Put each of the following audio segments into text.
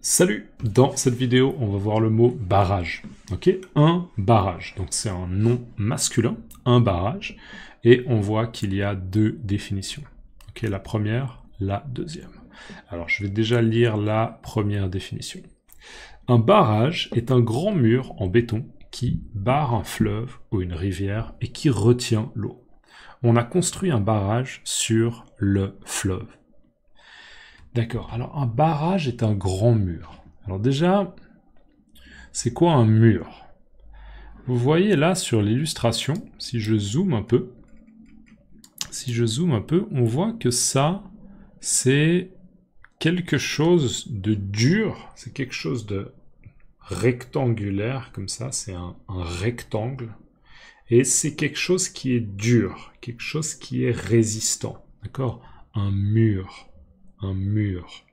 Salut! Dans cette vidéo, on va voir le mot barrage. Ok? Un barrage. Donc c'est un nom masculin, un barrage. Et on voit qu'il y a deux définitions. Ok? La première, la deuxième. Alors je vais déjà lire la première définition. Un barrage est un grand mur en béton qui barre un fleuve ou une rivière et qui retient l'eau. On a construit un barrage sur le fleuve. D'accord, alors un barrage est un grand mur. Alors déjà, c'est quoi un mur? Vous voyez là sur l'illustration, si je zoome un peu, on voit que ça, c'est quelque chose de dur, c'est quelque chose de rectangulaire, comme ça, c'est un rectangle, et c'est quelque chose qui est dur, quelque chose qui est résistant, d'accord? Un mur. Un mur.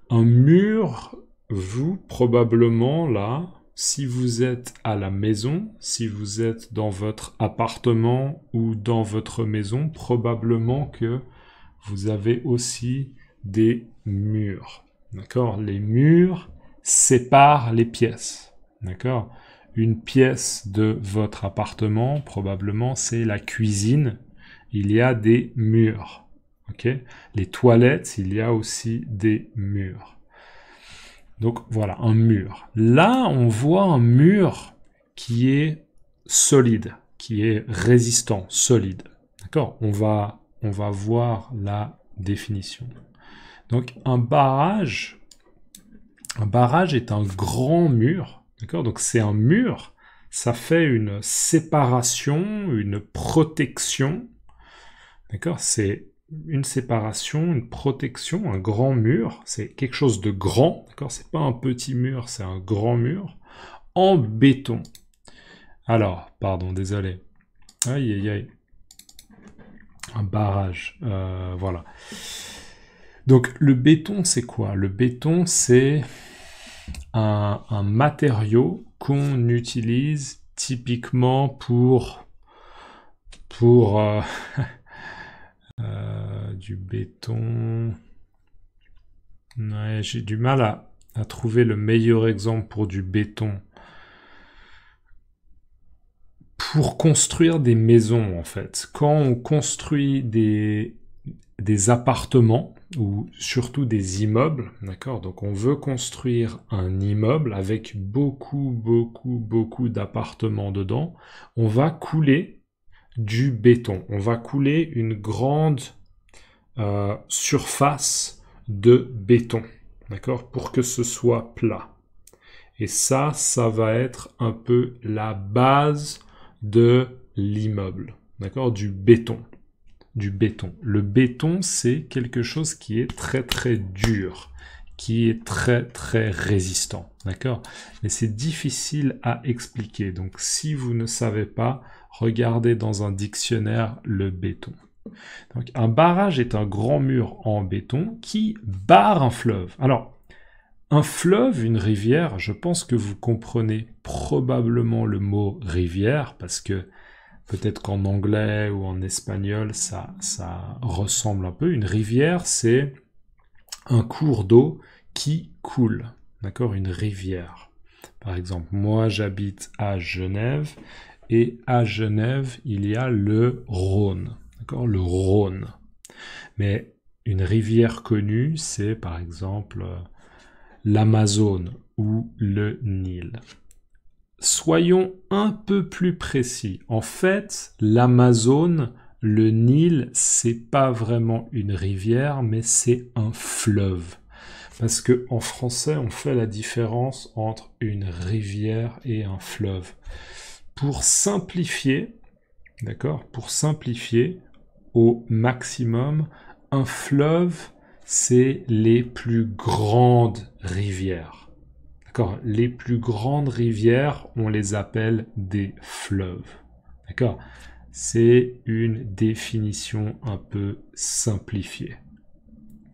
Un mur, vous, probablement, là, si vous êtes à la maison, si vous êtes dans votre appartement ou dans votre maison, probablement que vous avez aussi des murs. D'accord? Les murs séparent les pièces. D'accord? Une pièce de votre appartement, probablement, c'est la cuisine. Il y a des murs. Okay? Les toilettes, il y a aussi des murs. Donc voilà, un mur. Là, on voit un mur qui est solide, qui est résistant, solide. D'accord? On va voir la définition. Donc un barrage est un grand mur. D'accord? Donc c'est un mur, ça fait une séparation, une protection. D'accord? C'est une séparation, une protection, un grand mur, c'est quelque chose de grand, d'accord? C'est pas un petit mur, c'est un grand mur, en béton. Alors, pardon, désolé. Aïe, aïe, aïe. Un barrage, voilà. Donc, le béton, c'est quoi? Le béton, c'est un matériau qu'on utilise typiquement pour du béton. Ouais, j'ai du mal à trouver le meilleur exemple pour du béton. Pour construire des maisons, en fait. Quand on construit des appartements, ou surtout des immeubles, d'accord? Donc on veut construire un immeuble avec beaucoup d'appartements dedans. On va couler du béton. On va couler une grande surface de béton, d'accord, pour que ce soit plat. Et ça va être un peu la base de l'immeuble, d'accord, du béton. Du béton. Le béton, c'est quelque chose qui est très dur, qui est très résistant, d'accord? Mais c'est difficile à expliquer. Donc si vous ne savez pas, regardez dans un dictionnaire le béton. Donc, un barrage est un grand mur en béton qui barre un fleuve. Alors, un fleuve, une rivière, je pense que vous comprenez probablement le mot rivière, parce que peut-être qu'en anglais ou en espagnol, ça ressemble un peu. Une rivière, c'est un cours d'eau qui coule. D'accord? Une rivière. Par exemple, moi, j'habite à Genève, et à Genève, il y a le Rhône. D'accord, le Rhône. Mais une rivière connue, c'est par exemple l'Amazone ou le Nil. Soyons un peu plus précis. En fait, l'Amazone, le Nil, c'est pas vraiment une rivière, mais c'est un fleuve. Parce que en français, on fait la différence entre une rivière et un fleuve. Pour simplifier, d'accord, pour simplifier au maximum, un fleuve, c'est les plus grandes rivières. D'accord? Les plus grandes rivières, on les appelle des fleuves. D'accord? C'est une définition un peu simplifiée.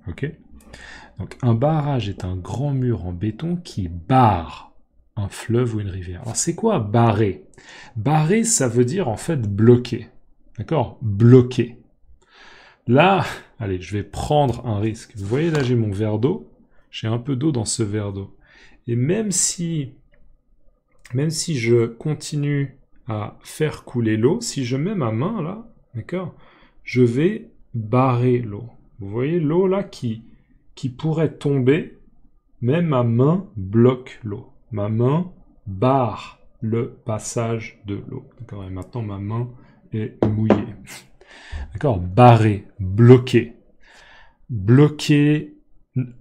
Ok? Donc un barrage est un grand mur en béton qui barre un fleuve ou une rivière. Alors c'est quoi barrer? Barrer, ça veut dire en fait bloquer. D'accord? Bloquer. Là, allez, je vais prendre un risque. Vous voyez, là, j'ai mon verre d'eau. J'ai un peu d'eau dans ce verre d'eau. Et même si je continue à faire couler l'eau, si je mets ma main là, d'accord, je vais barrer l'eau. Vous voyez l'eau là qui pourrait tomber, mais ma main bloque l'eau. Ma main barre le passage de l'eau. D'accord, et maintenant ma main est mouillée. D'accord, barrer, bloquer. Bloquer,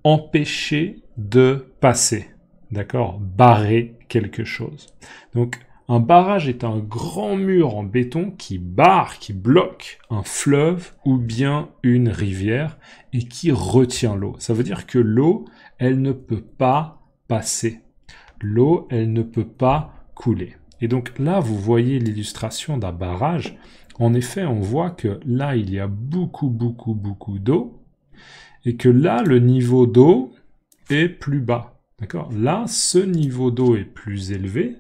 empêcher de passer. D'accord, barrer quelque chose. Donc, un barrage est un grand mur en béton qui barre, qui bloque un fleuve ou bien une rivière et qui retient l'eau. Ça veut dire que l'eau, elle ne peut pas passer. L'eau, elle ne peut pas couler. Et donc là, vous voyez l'illustration d'un barrage. En effet, on voit que là, il y a beaucoup d'eau et que là, le niveau d'eau est plus bas. D'accord ? Là, ce niveau d'eau est plus élevé.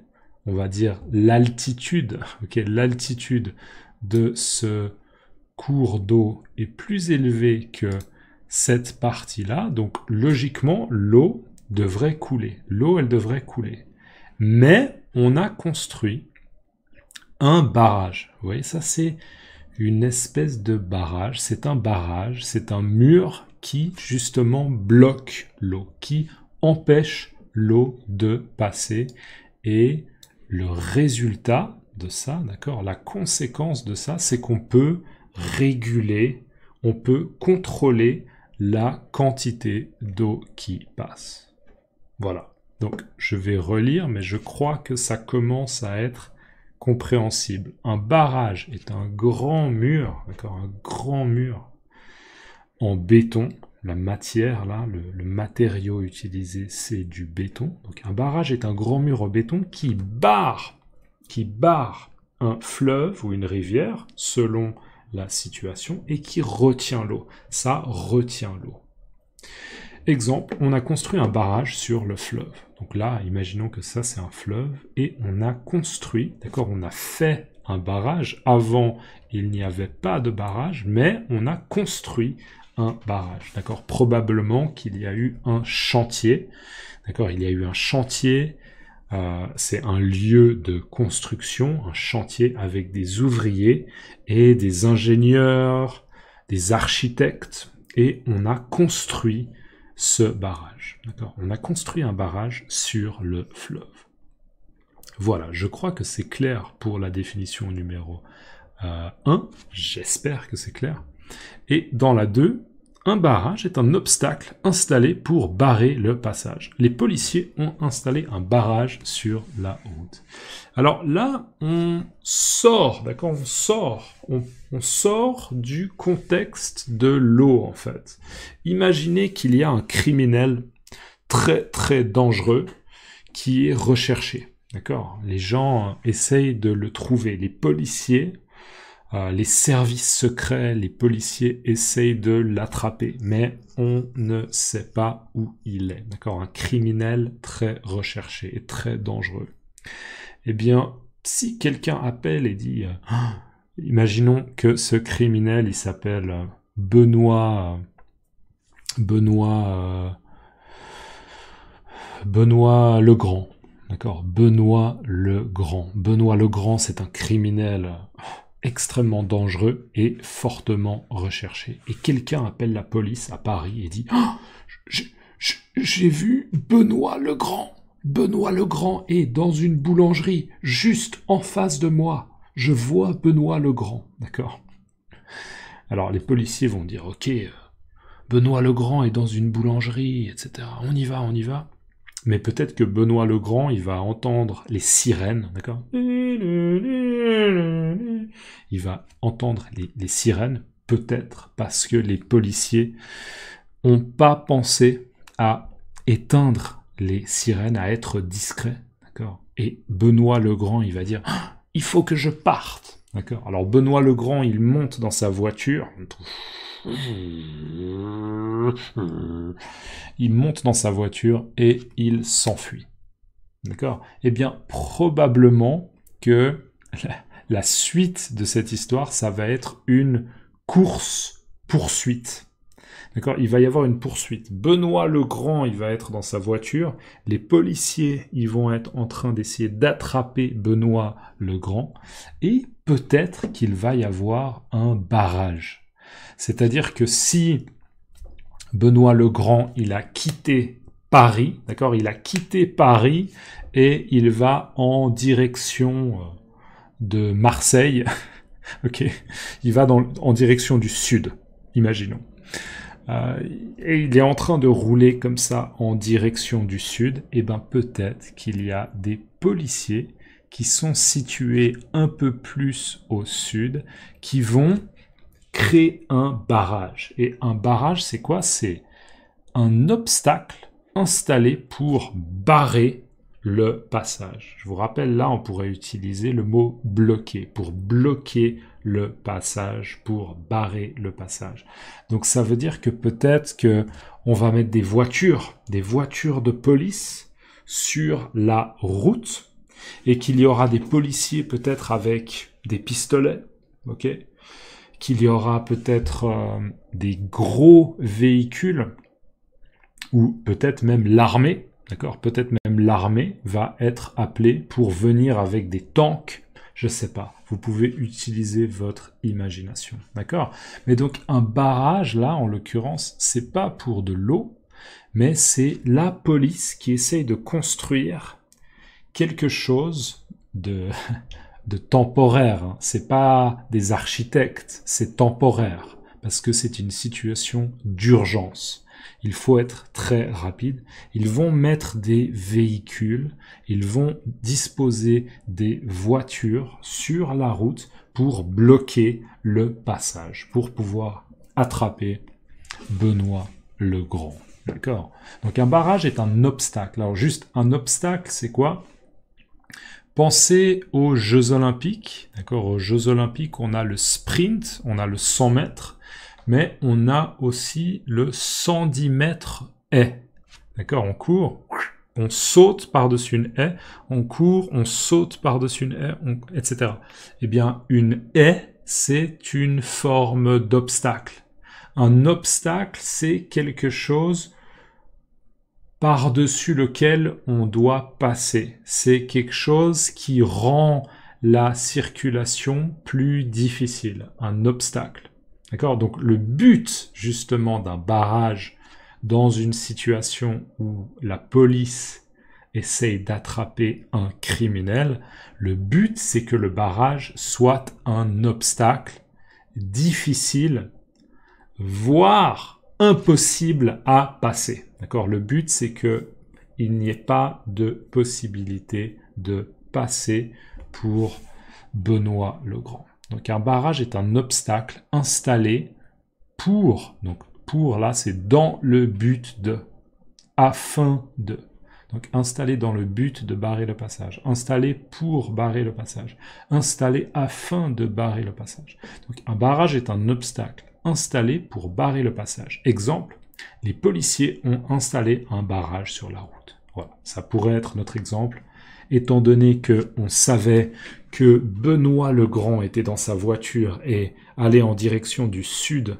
On va dire l'altitude, l'altitude de ce cours d'eau est plus élevée que cette partie-là. Donc, logiquement, l'eau devrait couler. L'eau, elle devrait couler. Mais on a construit un barrage. Vous voyez, ça, c'est une espèce de barrage. C'est un barrage, c'est un mur qui, justement, bloque l'eau, qui empêche l'eau de passer. Et le résultat de ça, d'accord, la conséquence de ça, c'est qu'on peut réguler, on peut contrôler la quantité d'eau qui passe. Voilà. Donc, je vais relire, mais je crois que ça commence à être compréhensible. Un barrage est un grand mur, d'accord, un grand mur en béton. La matière, là, le matériau utilisé, c'est du béton. Donc un barrage est un grand mur en béton qui barre un fleuve ou une rivière, selon la situation, et qui retient l'eau. Ça retient l'eau. Exemple, on a construit un barrage sur le fleuve. Donc là, imaginons que ça, c'est un fleuve, et on a construit, d'accord, on a fait un barrage. Avant, il n'y avait pas de barrage, mais on a construit un barrage, d'accord. Probablement qu'il y a eu un chantier, d'accord. Il y a eu un chantier, c'est un lieu de construction, un chantier avec des ouvriers et des ingénieurs, des architectes, et on a construit ce barrage, d'accord. On a construit un barrage sur le fleuve. Voilà, je crois que c'est clair pour la définition numéro 1, j'espère que c'est clair. Et dans la 2, un barrage est un obstacle installé pour barrer le passage. Les policiers ont installé un barrage sur la route. Alors là, on sort, d'accord, on sort du contexte de l'eau, en fait. Imaginez qu'il y a un criminel très dangereux qui est recherché, d'accord. Les gens essayent de le trouver, les policiers, les services secrets, les policiers essayent de l'attraper, mais on ne sait pas où il est. D'accord, un criminel très recherché et très dangereux. Eh bien, si quelqu'un appelle et dit, imaginons que ce criminel, il s'appelle Benoît Legrand. D'accord, Benoît Legrand. Benoît Legrand, c'est un criminel extrêmement dangereux et fortement recherché. Et quelqu'un appelle la police à Paris et dit j'ai vu Benoît Legrand. Benoît Legrand est dans une boulangerie juste en face de moi. Je vois Benoît Legrand. D'accord. Alors les policiers vont dire ok, Benoît Legrand est dans une boulangerie, etc. On y va. Mais peut-être que Benoît Legrand, il va entendre les sirènes, d'accord. Il va entendre les sirènes, peut-être parce que les policiers n'ont pas pensé à éteindre les sirènes, à être discrets, d'accord. Et Benoît Legrand, il va dire il faut que je parte, d'accord. Alors Benoît Legrand, il monte dans sa voiture. Il monte dans sa voiture et il s'enfuit. D'accord ? Eh bien, probablement que la suite de cette histoire, ça va être une course poursuite. D'accord, il va y avoir une poursuite. Benoît le Grand, il va être dans sa voiture. Les policiers, ils vont être en train d'essayer d'attraper Benoît le Grand. Et peut-être qu'il va y avoir un barrage. C'est-à-dire que si Benoît le Grand, il a quitté Paris, d'accord, il a quitté Paris et il va en direction de Marseille. Ok, il va en direction du sud, imaginons. Et il est en train de rouler comme ça en direction du sud, et ben peut-être qu'il y a des policiers qui sont situés un peu plus au sud, qui vont créer un barrage. Et un barrage, c'est quoi? C'est un obstacle installé pour barrer le passage. Je vous rappelle, là, on pourrait utiliser le mot bloquer, pour bloquer le passage, pour barrer le passage. Donc ça veut dire que peut-être que on va mettre des voitures de police sur la route, et qu'il y aura des policiers peut-être avec des pistolets, ok, qu'il y aura peut-être des gros véhicules, ou peut-être même l'armée, d'accord, peut-être même l'armée va être appelée pour venir avec des tanks, je sais pas. Vous pouvez utiliser votre imagination, d'accord? Mais donc un barrage, là, en l'occurrence, c'est pas pour de l'eau, mais c'est la police qui essaye de construire quelque chose de temporaire. Hein. C'est pas des architectes, c'est temporaire, parce que c'est une situation d'urgence. Il faut être très rapide. Ils vont mettre des véhicules, ils vont disposer des voitures sur la route pour bloquer le passage, pour pouvoir attraper Benoît le Grand. D'accord? Donc un barrage est un obstacle. Alors juste un obstacle, c'est quoi? Pensez aux Jeux Olympiques. D'accord? Aux Jeux Olympiques, on a le sprint, on a le 100 mètres, mais on a aussi le 110 mètres haie. D'accord? On court, on saute par-dessus une haie, on court, on saute par-dessus une haie, etc. Eh bien, une haie, c'est une forme d'obstacle. Un obstacle, c'est quelque chose par-dessus lequel on doit passer. C'est quelque chose qui rend la circulation plus difficile. Un obstacle. D'accord? Donc le but justement d'un barrage dans une situation où la police essaye d'attraper un criminel, le but c'est que le barrage soit un obstacle difficile, voire impossible à passer. D'accord? Le but c'est que il n'y ait pas de possibilité de passer pour Benoît le Grand. Donc un barrage est un obstacle installé pour, donc pour là c'est dans le but de, afin de. Donc installé dans le but de barrer le passage, installé pour barrer le passage, installé afin de barrer le passage. Donc un barrage est un obstacle installé pour barrer le passage. Exemple, les policiers ont installé un barrage sur la route. Voilà, ça pourrait être notre exemple, étant donné qu'on savait que Benoît le Grand était dans sa voiture et allait en direction du sud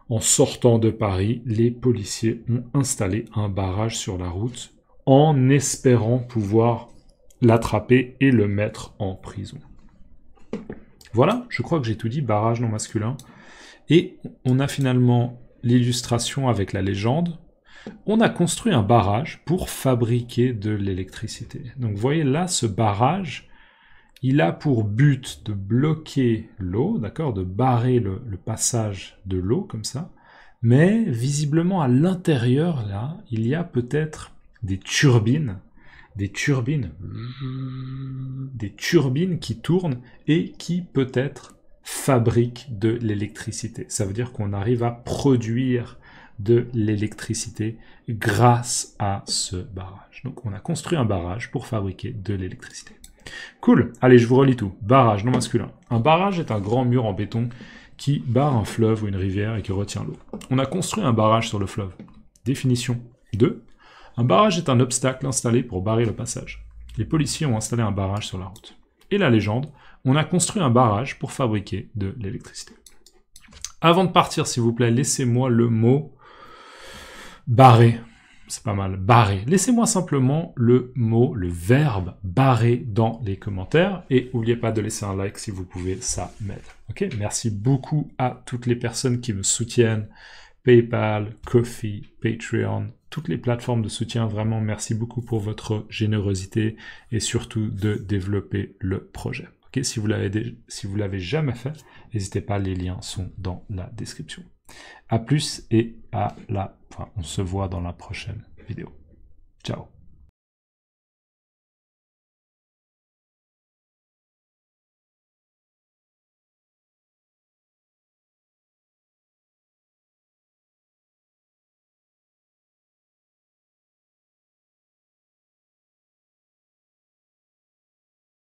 en sortant de Paris, les policiers ont installé un barrage sur la route en espérant pouvoir l'attraper et le mettre en prison. Voilà, je crois que j'ai tout dit, barrage non masculin. Et on a finalement l'illustration avec la légende. On a construit un barrage pour fabriquer de l'électricité. Donc vous voyez là, ce barrage, il a pour but de bloquer l'eau, d'accord, de barrer le passage de l'eau comme ça. Mais visiblement à l'intérieur, là, il y a peut-être des turbines qui tournent et qui peut-être fabriquent de l'électricité. Ça veut dire qu'on arrive à produire de l'électricité grâce à ce barrage. Donc on a construit un barrage pour fabriquer de l'électricité. Cool, allez je vous relis tout. Barrage non masculin. Un barrage est un grand mur en béton qui barre un fleuve ou une rivière et qui retient l'eau. On a construit un barrage sur le fleuve. Définition 2. Un barrage est un obstacle installé pour barrer le passage. Les policiers ont installé un barrage sur la route. Et la légende, on a construit un barrage pour fabriquer de l'électricité. Avant de partir, s'il vous plaît, laissez-moi le mot barrer. C'est pas mal, barrer. Laissez-moi simplement le mot, le verbe barrer dans les commentaires. Et n'oubliez pas de laisser un like si vous pouvez, ça m'aide. Ok, merci beaucoup à toutes les personnes qui me soutiennent. PayPal, Ko-fi, Patreon, toutes les plateformes de soutien. Vraiment, merci beaucoup pour votre générosité et surtout de développer le projet. Ok, si vous l'avez jamais fait, n'hésitez pas, les liens sont dans la description. À plus et on se voit dans la prochaine vidéo. Ciao.